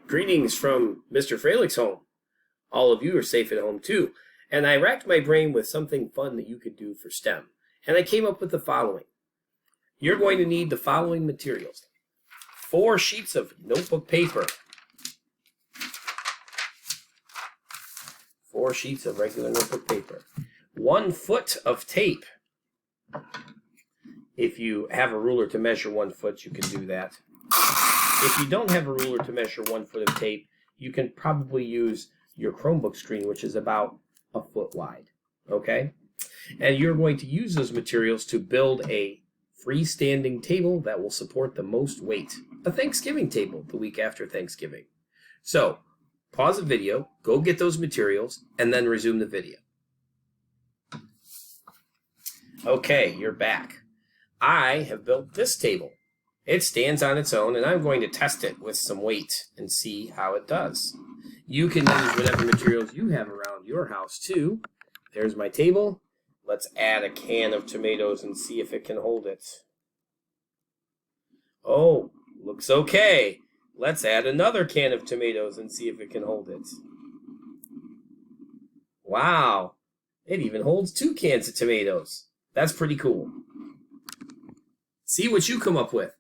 Greetings from Mr. Freilich's home. All of you are safe at home too. And I racked my brain with something fun that you could do for STEM. And I came up with the following. You're going to need the following materials. 4 sheets of notebook paper. 4 sheets of regular notebook paper. 1 foot of tape. If you have a ruler to measure 1 foot, you can do that. If you don't have a ruler to measure 1 foot of tape, you can probably use your Chromebook screen, which is about a foot wide. Okay? And you're going to use those materials to build a freestanding table that will support the most weight. A Thanksgiving table the week after Thanksgiving. So, pause the video, go get those materials, and then resume the video. Okay, you're back. I have built this table. It stands on its own, and I'm going to test it with some weight and see how it does. You can use whatever materials you have around your house, too. There's my table. Let's add a can of tomatoes and see if it can hold it. Oh, looks okay. Let's add another can of tomatoes and see if it can hold it. Wow, it even holds 2 cans of tomatoes. That's pretty cool. See what you come up with.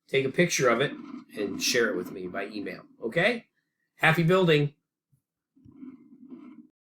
Take a picture of it and share it with me by email, okay? Happy building!